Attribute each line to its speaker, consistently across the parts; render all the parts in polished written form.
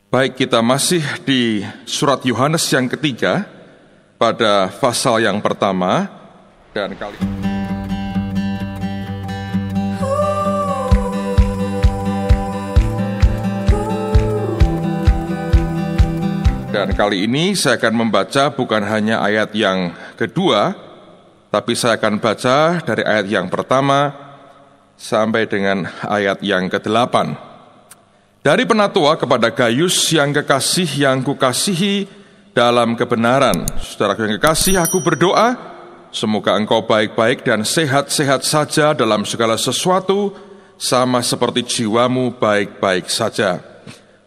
Speaker 1: Baik, kita masih di surat Yohanes yang ketiga pada pasal yang pertama dan kali ini saya akan membaca bukan hanya ayat yang kedua, tapi saya akan baca dari ayat yang pertama sampai dengan ayat yang ke-8. Dari penatua kepada Gayus yang kekasih yang kukasihi dalam kebenaran. Saudaraku yang kekasih, aku berdoa, semoga engkau baik-baik dan sehat-sehat saja dalam segala sesuatu, sama seperti jiwamu baik-baik saja.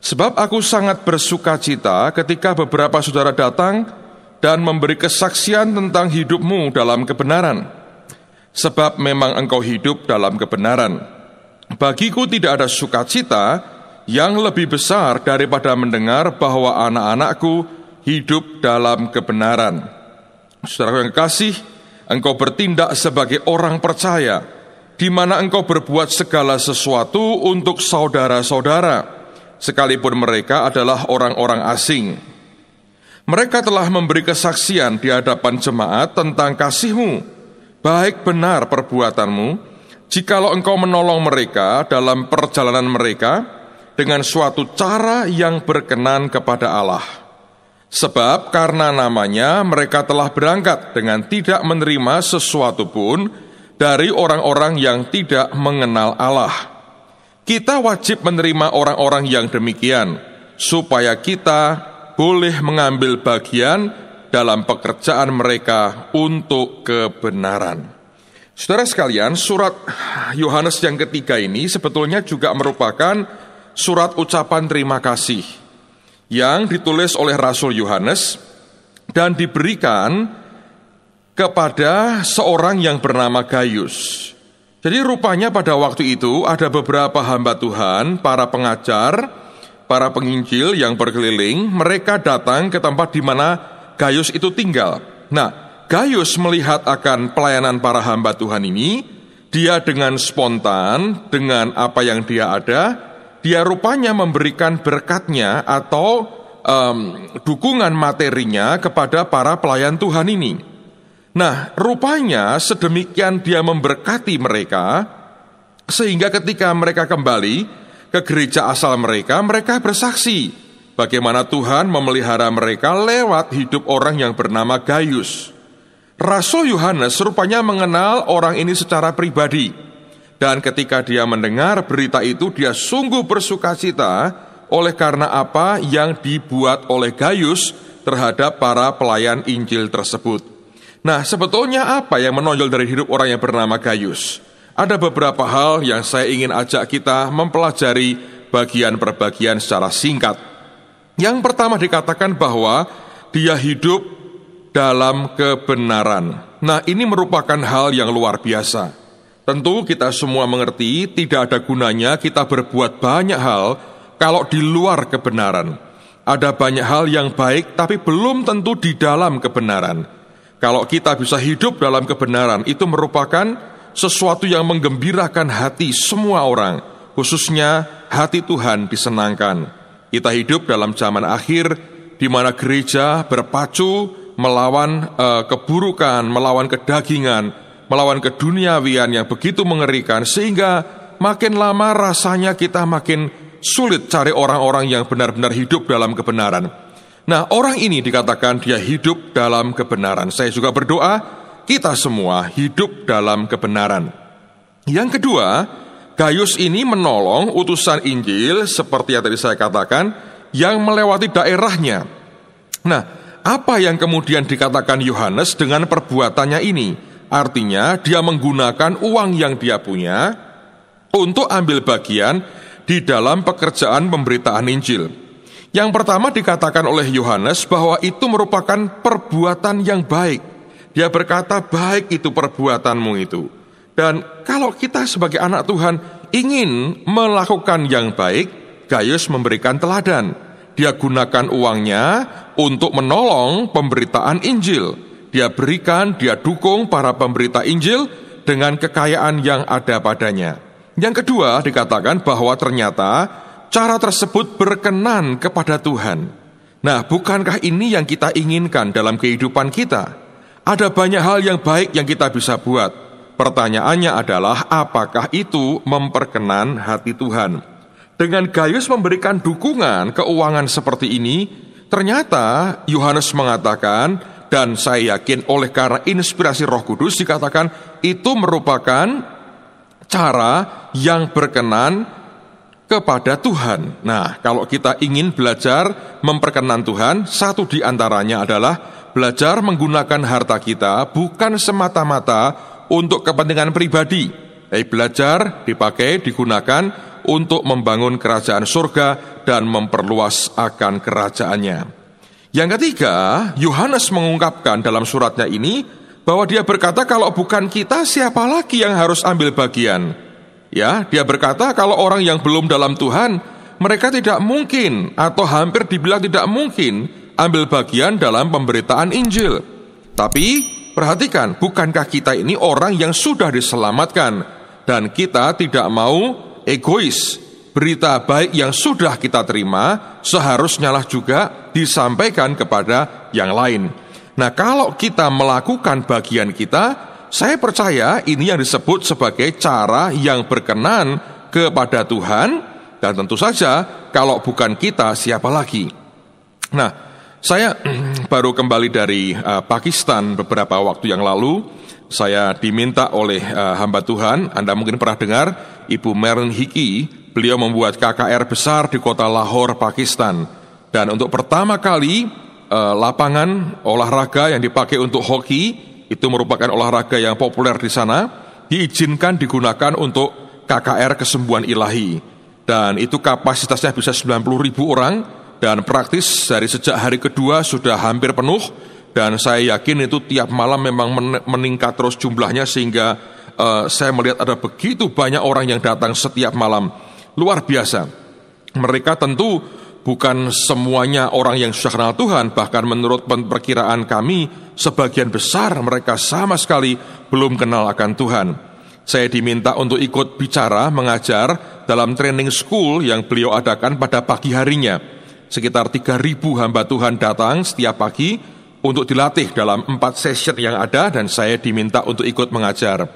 Speaker 1: Sebab aku sangat bersuka cita ketika beberapa saudara datang dan memberi kesaksian tentang hidupmu dalam kebenaran. Sebab memang engkau hidup dalam kebenaran. Bagiku tidak ada sukacita yang lebih besar daripada mendengar bahwa anak-anakku hidup dalam kebenaran. Saudara yang kekasih, engkau bertindak sebagai orang percaya, di mana engkau berbuat segala sesuatu untuk saudara-saudara, sekalipun mereka adalah orang-orang asing. Mereka telah memberi kesaksian di hadapan jemaat tentang kasih-Mu, baik benar perbuatanmu, jikalau engkau menolong mereka dalam perjalanan mereka, dengan suatu cara yang berkenan kepada Allah. Sebab karena namanya mereka telah berangkat dengan tidak menerima sesuatu pun dari orang-orang yang tidak mengenal Allah. Kita wajib menerima orang-orang yang demikian, supaya kita boleh mengambil bagian dalam pekerjaan mereka untuk kebenaran. Saudara sekalian, surat Yohanes yang ketiga ini sebetulnya juga merupakan surat ucapan terima kasih yang ditulis oleh Rasul Yohanes dan diberikan kepada seorang yang bernama Gayus. Jadi rupanya pada waktu itu ada beberapa hamba Tuhan, para pengajar, para penginjil yang berkeliling, mereka datang ke tempat di mana Gayus itu tinggal. Nah, Gayus melihat akan pelayanan para hamba Tuhan ini, dia dengan spontan, dengan apa yang dia ada, dia rupanya memberikan berkatnya atau dukungan materinya kepada para pelayan Tuhan ini. Nah, rupanya sedemikian dia memberkati mereka, sehingga ketika mereka kembali ke gereja asal mereka, mereka bersaksi bagaimana Tuhan memelihara mereka lewat hidup orang yang bernama Gayus. Rasul Yohanes rupanya mengenal orang ini secara pribadi. Dan ketika dia mendengar berita itu, dia sungguh bersukacita oleh karena apa yang dibuat oleh Gayus terhadap para pelayan Injil tersebut. Nah, sebetulnya apa yang menonjol dari hidup orang yang bernama Gayus? Ada beberapa hal yang saya ingin ajak kita mempelajari bagian per bagian secara singkat. Yang pertama dikatakan bahwa dia hidup dalam kebenaran. Nah, ini merupakan hal yang luar biasa. Tentu kita semua mengerti tidak ada gunanya kita berbuat banyak hal kalau di luar kebenaran. Ada banyak hal yang baik tapi belum tentu di dalam kebenaran. Kalau kita bisa hidup dalam kebenaran, itu merupakan sesuatu yang menggembirakan hati semua orang, khususnya hati Tuhan disenangkan. Kita hidup dalam zaman akhir di mana gereja berpacu melawan keburukan, melawan kedagingan, melawan keduniawian yang begitu mengerikan, sehingga makin lama rasanya kita makin sulit cari orang-orang yang benar-benar hidup dalam kebenaran. Nah, orang ini dikatakan dia hidup dalam kebenaran. Saya juga berdoa, kita semua hidup dalam kebenaran. Yang kedua, Gayus ini menolong utusan Injil, seperti yang tadi saya katakan, yang melewati daerahnya. Nah, apa yang kemudian dikatakan Yohanes dengan perbuatannya ini? Artinya dia menggunakan uang yang dia punya untuk ambil bagian di dalam pekerjaan pemberitaan Injil. Yang pertama dikatakan oleh Yohanes bahwa itu merupakan perbuatan yang baik. Dia berkata, baik itu perbuatanmu itu. Dan kalau kita sebagai anak Tuhan ingin melakukan yang baik, Gayus memberikan teladan. Dia gunakan uangnya untuk menolong pemberitaan Injil. Dia berikan, dia dukung para pemberita Injil dengan kekayaan yang ada padanya. Yang kedua dikatakan bahwa ternyata cara tersebut berkenan kepada Tuhan. Nah, bukankah ini yang kita inginkan dalam kehidupan kita? Ada banyak hal yang baik yang kita bisa buat. Pertanyaannya adalah, apakah itu memperkenan hati Tuhan? Dengan Gaius memberikan dukungan keuangan seperti ini, ternyata Yohanes mengatakan, dan saya yakin oleh karena inspirasi Roh Kudus dikatakan, itu merupakan cara yang berkenan kepada Tuhan. Nah, kalau kita ingin belajar memperkenan Tuhan, satu di antaranya adalah belajar menggunakan harta kita bukan semata-mata untuk kepentingan pribadi. Belajar dipakai, digunakan untuk membangun kerajaan surga dan memperluas akan kerajaannya. Yang ketiga, Yohanes mengungkapkan dalam suratnya ini bahwa dia berkata, kalau bukan kita, siapa lagi yang harus ambil bagian? Ya, dia berkata kalau orang yang belum dalam Tuhan, mereka tidak mungkin atau hampir dibilang tidak mungkin ambil bagian dalam pemberitaan Injil. Tapi perhatikan, bukankah kita ini orang yang sudah diselamatkan dan kita tidak mau egois? Berita baik yang sudah kita terima seharusnya lah juga disampaikan kepada yang lain. Nah, kalau kita melakukan bagian kita, saya percaya ini yang disebut sebagai cara yang berkenan kepada Tuhan, dan tentu saja kalau bukan kita, siapa lagi? Nah, saya baru kembali dari Pakistan beberapa waktu yang lalu. Saya diminta oleh hamba Tuhan, Anda mungkin pernah dengar, Ibu Marilyn Hickey, beliau membuat KKR besar di kota Lahore, Pakistan. Dan untuk pertama kali, lapangan olahraga yang dipakai untuk hoki, itu merupakan olahraga yang populer di sana, diizinkan digunakan untuk KKR Kesembuhan Ilahi. Dan itu kapasitasnya bisa 90.000 orang, dan praktis dari sejak hari kedua sudah hampir penuh, dan saya yakin itu tiap malam memang meningkat terus jumlahnya, sehingga saya melihat ada begitu banyak orang yang datang setiap malam. Luar biasa. Mereka tentu bukan semuanya orang yang sudah kenal Tuhan, bahkan menurut perkiraan kami, sebagian besar mereka sama sekali belum kenal akan Tuhan. Saya diminta untuk ikut bicara, mengajar dalam training school yang beliau adakan pada pagi harinya. Sekitar 3.000 hamba Tuhan datang setiap pagi untuk dilatih dalam 4 session yang ada, dan saya diminta untuk ikut mengajar.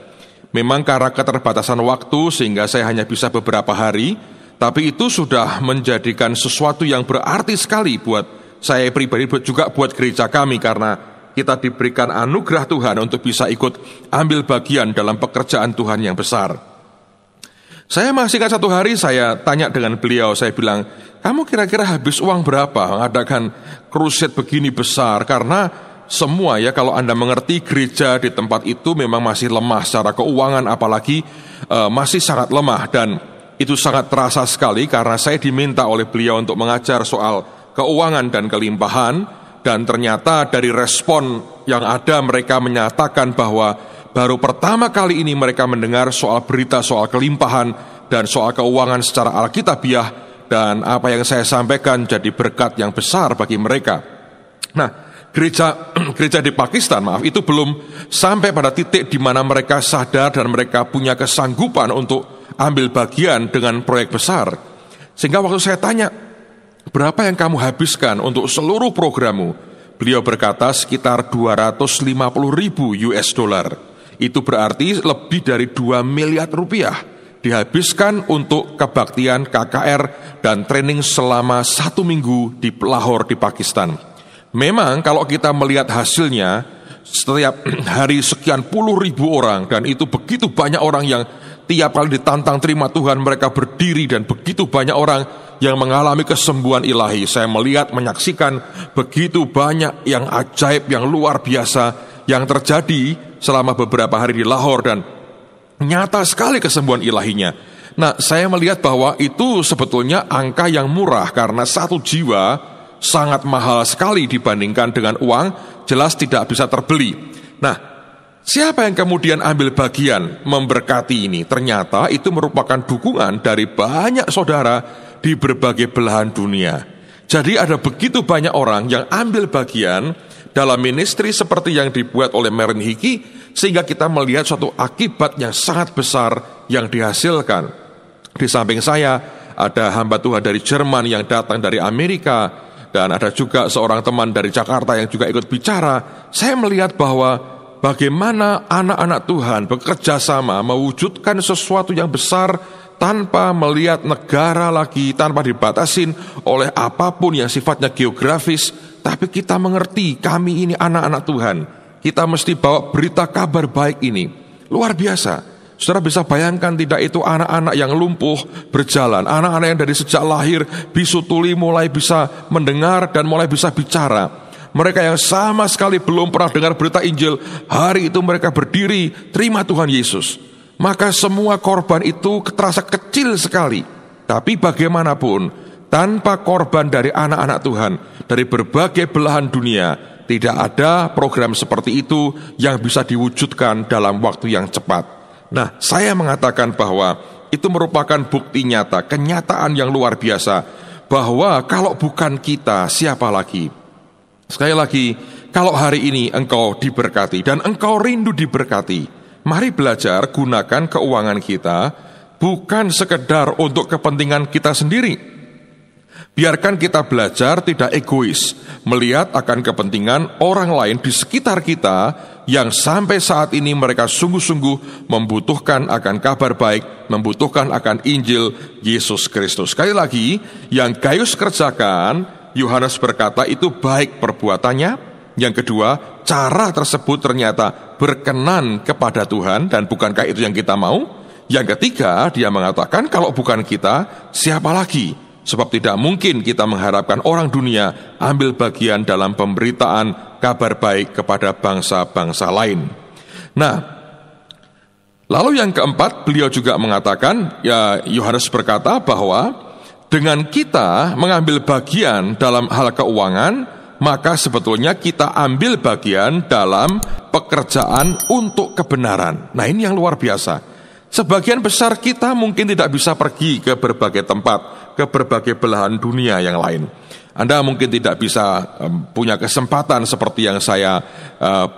Speaker 1: Memang karena keterbatasan waktu sehingga saya hanya bisa beberapa hari, tapi itu sudah menjadikan sesuatu yang berarti sekali buat saya pribadi, juga buat gereja kami, karena kita diberikan anugerah Tuhan untuk bisa ikut ambil bagian dalam pekerjaan Tuhan yang besar. Saya masih ingat satu hari saya tanya dengan beliau, saya bilang, kamu kira-kira habis uang berapa mengadakan crusade begini besar? Karena semua ya, kalau Anda mengerti, gereja di tempat itu memang masih lemah secara keuangan, apalagi masih sangat lemah, dan itu sangat terasa sekali karena saya diminta oleh beliau untuk mengajar soal keuangan dan kelimpahan, dan ternyata dari respon yang ada mereka menyatakan bahwa baru pertama kali ini mereka mendengar soal berita soal kelimpahan dan soal keuangan secara alkitabiah, dan apa yang saya sampaikan jadi berkat yang besar bagi mereka. Nah, gereja di Pakistan, itu belum sampai pada titik di mana mereka sadar dan mereka punya kesanggupan untuk ambil bagian dengan proyek besar. Sehingga waktu saya tanya, berapa yang kamu habiskan untuk seluruh programmu? Beliau berkata sekitar 250.000 US dollar. Itu berarti lebih dari 2 miliar rupiah dihabiskan untuk kebaktian KKR dan training selama 1 minggu di Lahore di Pakistan. Memang kalau kita melihat hasilnya, setiap hari sekian puluh ribu orang, dan itu begitu banyak orang yang tiap kali ditantang terima Tuhan mereka berdiri, dan begitu banyak orang yang mengalami kesembuhan ilahi. Saya melihat, menyaksikan begitu banyak yang ajaib, yang luar biasa yang terjadi selama beberapa hari di Lahore, dan nyata sekali kesembuhan ilahinya. Nah, saya melihat bahwa itu sebetulnya angka yang murah, karena 1 jiwa sangat mahal sekali dibandingkan dengan uang, jelas tidak bisa terbeli. Nah, siapa yang kemudian ambil bagian memberkati ini? Ternyata itu merupakan dukungan dari banyak saudara di berbagai belahan dunia. Jadi ada begitu banyak orang yang ambil bagian dalam ministry seperti yang dibuat oleh Marilyn Hickey, sehingga kita melihat suatu akibat yang sangat besar yang dihasilkan. Di samping saya, ada hamba Tuhan dari Jerman yang datang dari Amerika, dan ada juga seorang teman dari Jakarta yang juga ikut bicara. Saya melihat bahwa bagaimana anak-anak Tuhan bekerja sama mewujudkan sesuatu yang besar tanpa melihat negara lagi, tanpa dibatasin oleh apapun yang sifatnya geografis. Tapi kita mengerti, kami ini anak-anak Tuhan. Kita mesti bawa berita kabar baik ini. Luar biasa. Saudara bisa bayangkan tidak, itu anak-anak yang lumpuh berjalan, anak-anak yang dari sejak lahir bisu tuli mulai bisa mendengar dan mulai bisa bicara. Mereka yang sama sekali belum pernah dengar berita Injil, hari itu mereka berdiri terima Tuhan Yesus. Maka semua korban itu terasa kecil sekali. Tapi bagaimanapun, tanpa korban dari anak-anak Tuhan dari berbagai belahan dunia, tidak ada program seperti itu yang bisa diwujudkan dalam waktu yang cepat. Nah, saya mengatakan bahwa itu merupakan bukti nyata, kenyataan yang luar biasa, bahwa kalau bukan kita, siapa lagi? Sekali lagi, kalau hari ini engkau diberkati dan engkau rindu diberkati, mari belajar gunakan keuangan kita bukan sekedar untuk kepentingan kita sendiri. Biarkan kita belajar tidak egois, melihat akan kepentingan orang lain di sekitar kita yang sampai saat ini mereka sungguh-sungguh membutuhkan akan kabar baik, membutuhkan akan Injil Yesus Kristus. Sekali lagi, yang Gaius kerjakan, Yohanes berkata itu baik perbuatannya. Yang kedua, cara tersebut ternyata berkenan kepada Tuhan, dan bukankah itu yang kita mau? Yang ketiga, dia mengatakan kalau bukan kita, siapa lagi? Sebab tidak mungkin kita mengharapkan orang dunia ambil bagian dalam pemberitaan kabar baik kepada bangsa-bangsa lain. Nah, lalu yang keempat, beliau juga mengatakan, ya, Yohanes berkata bahwa dengan kita mengambil bagian dalam hal keuangan, maka sebetulnya kita ambil bagian dalam pekerjaan untuk kebenaran. Nah, ini yang luar biasa. Sebagian besar kita mungkin tidak bisa pergi ke berbagai tempat, ke berbagai belahan dunia yang lain. Anda mungkin tidak bisa punya kesempatan seperti yang saya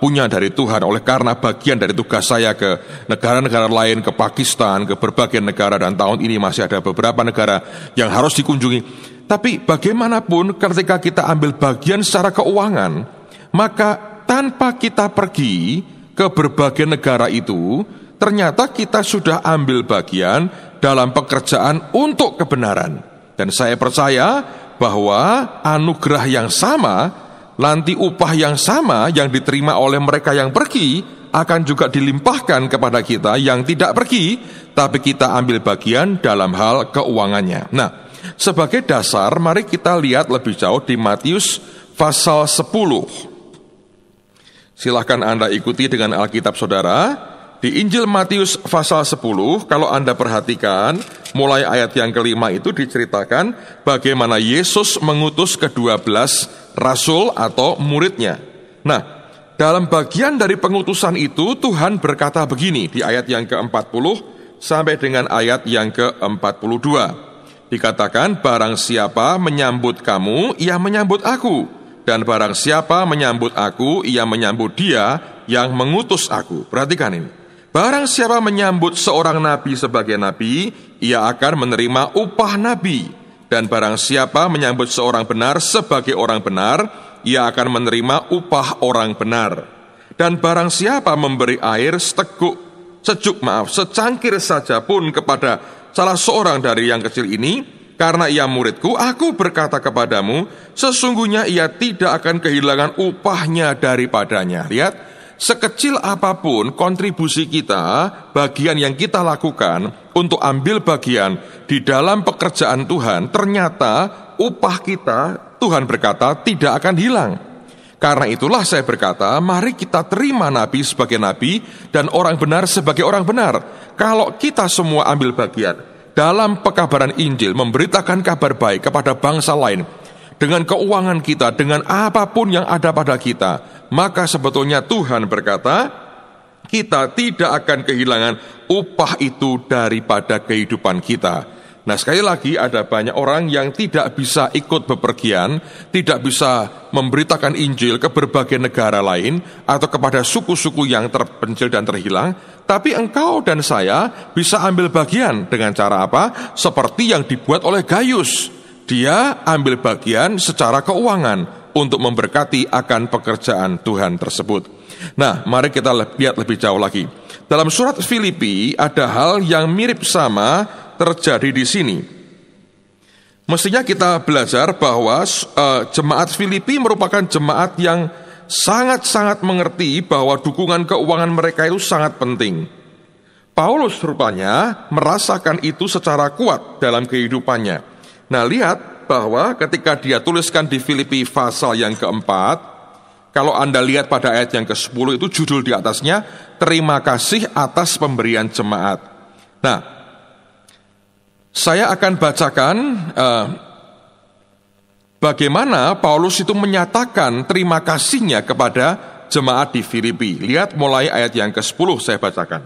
Speaker 1: punya dari Tuhan, oleh karena bagian dari tugas saya ke negara-negara lain, ke Pakistan, ke berbagai negara, dan tahun ini masih ada beberapa negara yang harus dikunjungi. Tapi bagaimanapun ketika kita ambil bagian secara keuangan, maka tanpa kita pergi ke berbagai negara itu, ternyata kita sudah ambil bagian dalam pekerjaan untuk kebenaran. Dan saya percaya bahwa anugerah yang sama, nanti upah yang sama yang diterima oleh mereka yang pergi, akan juga dilimpahkan kepada kita yang tidak pergi, tapi kita ambil bagian dalam hal keuangannya. Nah, sebagai dasar, mari kita lihat lebih jauh di Matius pasal 10. Silahkan Anda ikuti dengan Alkitab saudara. Di Injil Matius pasal 10, kalau Anda perhatikan, mulai ayat yang kelima itu diceritakan bagaimana Yesus mengutus ke-12 rasul atau muridnya. Nah, dalam bagian dari pengutusan itu, Tuhan berkata begini di ayat yang ke-40 sampai dengan ayat yang ke-42. Dikatakan, barang siapa menyambut kamu, ia menyambut aku. Dan barang siapa menyambut aku, ia menyambut dia yang mengutus aku. Perhatikan ini. Barang siapa menyambut seorang nabi sebagai nabi, ia akan menerima upah nabi. Dan barang siapa menyambut seorang benar sebagai orang benar, ia akan menerima upah orang benar. Dan barang siapa memberi air secangkir saja pun kepada salah seorang dari yang kecil ini, karena ia muridku, aku berkata kepadamu, sesungguhnya ia tidak akan kehilangan upahnya daripadanya. Lihat, sekecil apapun kontribusi kita, bagian yang kita lakukan untuk ambil bagian di dalam pekerjaan Tuhan, ternyata upah kita, Tuhan berkata, tidak akan hilang. Karena itulah saya berkata, mari kita terima nabi sebagai nabi dan orang benar sebagai orang benar. Kalau kita semua ambil bagian dalam pekabaran Injil, memberitakan kabar baik kepada bangsa lain, dengan keuangan kita, dengan apapun yang ada pada kita, maka sebetulnya Tuhan berkata, kita tidak akan kehilangan upah itu daripada kehidupan kita. Nah, sekali lagi ada banyak orang yang tidak bisa ikut bepergian, tidak bisa memberitakan Injil ke berbagai negara lain atau kepada suku-suku yang terpencil dan terhilang, tapi engkau dan saya bisa ambil bagian dengan cara apa? Seperti yang dibuat oleh Gaius. Dia ambil bagian secara keuangan untuk memberkati akan pekerjaan Tuhan tersebut. Nah, mari kita lihat lebih jauh lagi. Dalam surat Filipi ada hal yang mirip sama terjadi di sini. Mestinya kita belajar bahwa jemaat Filipi merupakan jemaat yang sangat-sangat mengerti bahwa dukungan keuangan mereka itu sangat penting. Paulus rupanya merasakan itu secara kuat dalam kehidupannya. Nah, lihat bahwa ketika dia tuliskan di Filipi pasal yang keempat, kalau Anda lihat pada ayat yang ke-10 itu judul di atasnya, terima kasih atas pemberian jemaat. Nah, saya akan bacakan bagaimana Paulus itu menyatakan terima kasihnya kepada jemaat di Filipi. Lihat mulai ayat yang ke-10 saya bacakan.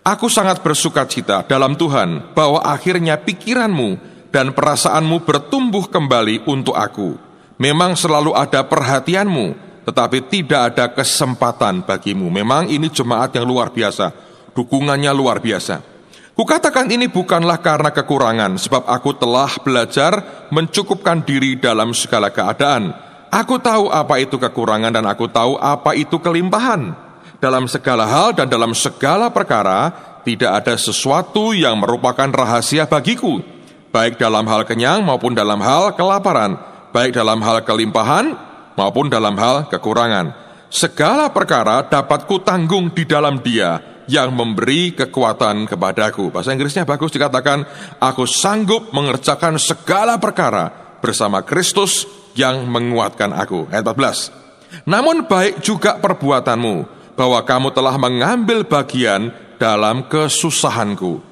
Speaker 1: Aku sangat bersukacita dalam Tuhan bahwa akhirnya pikiranmu dan perasaanmu bertumbuh kembali untuk aku. Memang selalu ada perhatianmu, tetapi tidak ada kesempatan bagimu. Memang ini jemaat yang luar biasa, dukungannya luar biasa. Kukatakan ini bukanlah karena kekurangan, sebab aku telah belajar mencukupkan diri dalam segala keadaan. Aku tahu apa itu kekurangan dan aku tahu apa itu kelimpahan. Dalam segala hal dan dalam segala perkara, tidak ada sesuatu yang merupakan rahasia bagiku, baik dalam hal kenyang maupun dalam hal kelaparan, baik dalam hal kelimpahan maupun dalam hal kekurangan. Segala perkara dapat kutanggung di dalam Dia yang memberi kekuatan kepadaku. Bahasa Inggrisnya bagus, dikatakan, aku sanggup mengerjakan segala perkara bersama Kristus yang menguatkan aku. Ayat 14. Namun baik juga perbuatanmu, bahwa kamu telah mengambil bagian dalam kesusahanku.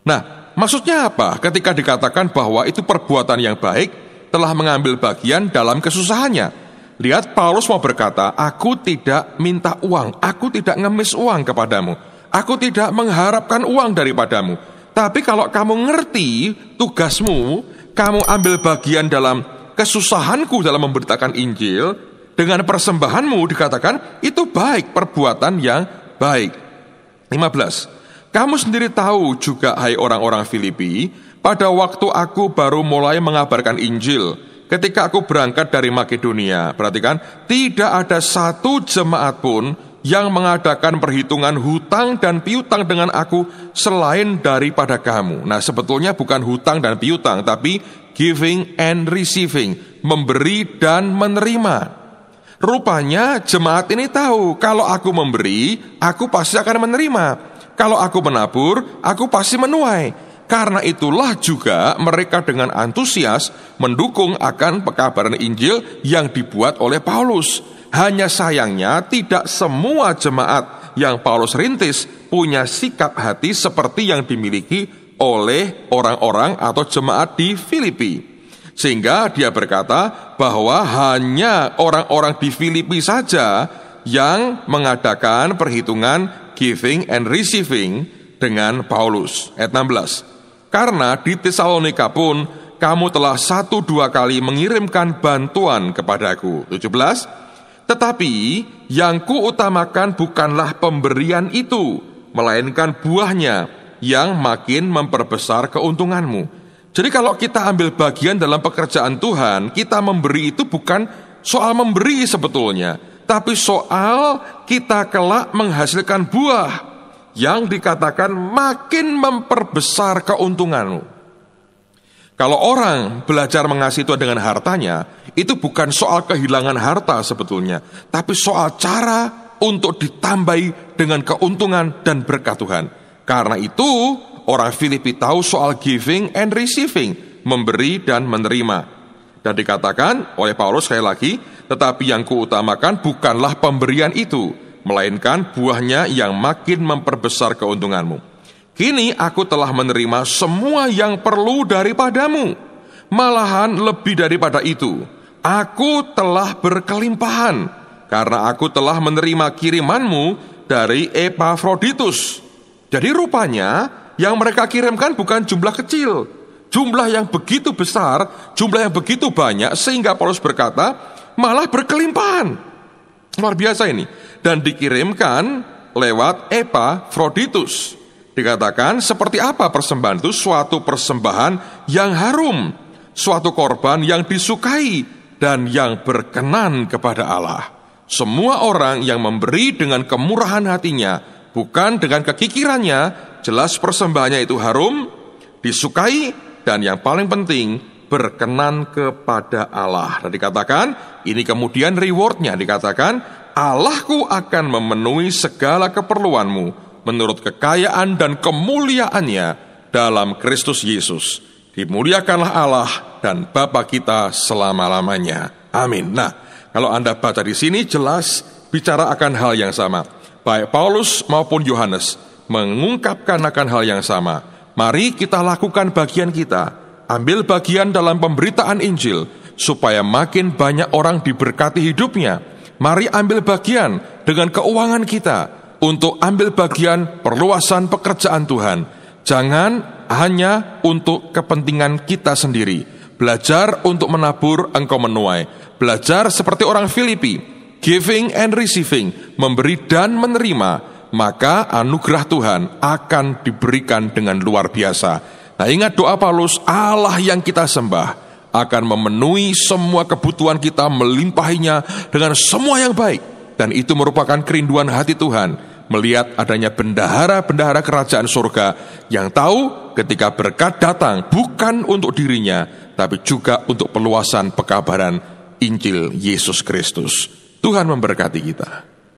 Speaker 1: Nah, maksudnya apa? Ketika dikatakan bahwa itu perbuatan yang baik, telah mengambil bagian dalam kesusahannya. Lihat, Paulus mau berkata, aku tidak minta uang, aku tidak ngemis uang kepadamu, aku tidak mengharapkan uang daripadamu. Tapi kalau kamu ngerti tugasmu, kamu ambil bagian dalam kesusahanku dalam memberitakan Injil, dengan persembahanmu dikatakan, itu baik, perbuatan yang baik. 15. Kamu sendiri tahu juga, hai orang-orang Filipi, pada waktu aku baru mulai mengabarkan Injil, ketika aku berangkat dari Makedonia, perhatikan, tidak ada satu jemaat pun yang mengadakan perhitungan hutang dan piutang dengan aku selain daripada kamu. Nah, sebetulnya bukan hutang dan piutang, tapi giving and receiving, memberi dan menerima. Rupanya jemaat ini tahu, kalau aku memberi, aku pasti akan menerima. Kalau aku menabur, aku pasti menuai. Karena itulah juga mereka dengan antusias mendukung akan pekabaran Injil yang dibuat oleh Paulus. Hanya sayangnya tidak semua jemaat yang Paulus rintis punya sikap hati seperti yang dimiliki oleh orang-orang atau jemaat di Filipi. Sehingga dia berkata bahwa hanya orang-orang di Filipi saja yang mengadakan perhitungan giving and receiving dengan Paulus. Ayat 16. Karena di Tesalonika pun kamu telah 1-2 kali mengirimkan bantuan kepadaku. 17. Tetapi yang kuutamakan bukanlah pemberian itu, melainkan buahnya yang makin memperbesar keuntunganmu. Jadi kalau kita ambil bagian dalam pekerjaan Tuhan, kita memberi itu bukan soal memberi sebetulnya, tapi soal kita kelak menghasilkan buah yang dikatakan makin memperbesar keuntunganmu. Kalau orang belajar mengasihi Tuhan dengan hartanya, itu bukan soal kehilangan harta sebetulnya, tapi soal cara untuk ditambahi dengan keuntungan dan berkat Tuhan. Karena itu, orang Filipi tahu soal giving and receiving, memberi dan menerima. Dan dikatakan oleh Paulus sekali lagi, tetapi yang kuutamakan bukanlah pemberian itu, melainkan buahnya yang makin memperbesar keuntunganmu. Kini aku telah menerima semua yang perlu daripadamu, malahan lebih daripada itu. Aku telah berkelimpahan, karena aku telah menerima kirimanmu dari Epafroditus. Jadi rupanya yang mereka kirimkan bukan jumlah kecil, Jumlah yang begitu besar, jumlah yang begitu banyak, sehingga Paulus berkata, malah berkelimpahan. Luar biasa ini. Dan dikirimkan lewat Epafroditus. Dikatakan seperti apa persembahan itu? Suatu persembahan yang harum, suatu korban yang disukai dan yang berkenan kepada Allah. Semua orang yang memberi dengan kemurahan hatinya, bukan dengan kekikirannya, jelas persembahannya itu harum, disukai, dan yang paling penting berkenan kepada Allah. Dan dikatakan ini kemudian rewardnya, dikatakan Allahku akan memenuhi segala keperluanmu menurut kekayaan dan kemuliaannya dalam Kristus Yesus. Dimuliakanlah Allah dan Bapa kita selama-lamanya. Amin. Nah, kalau Anda baca di sini jelas bicara akan hal yang sama. Baik Paulus maupun Yohanes mengungkapkan akan hal yang sama. Mari kita lakukan bagian kita. Ambil bagian dalam pemberitaan Injil supaya makin banyak orang diberkati hidupnya. Mari ambil bagian dengan keuangan kita untuk ambil bagian perluasan pekerjaan Tuhan. Jangan hanya untuk kepentingan kita sendiri. Belajar untuk menabur, engkau menuai. Belajar seperti orang Filipi, giving and receiving, memberi dan menerima, maka anugerah Tuhan akan diberikan dengan luar biasa. Nah, ingat doa Paulus, Allah yang kita sembah akan memenuhi semua kebutuhan kita, melimpahinya dengan semua yang baik. Dan itu merupakan kerinduan hati Tuhan, melihat adanya bendahara-bendahara kerajaan surga yang tahu ketika berkat datang bukan untuk dirinya, tapi juga untuk perluasan pekabaran Injil Yesus Kristus. Tuhan memberkati kita.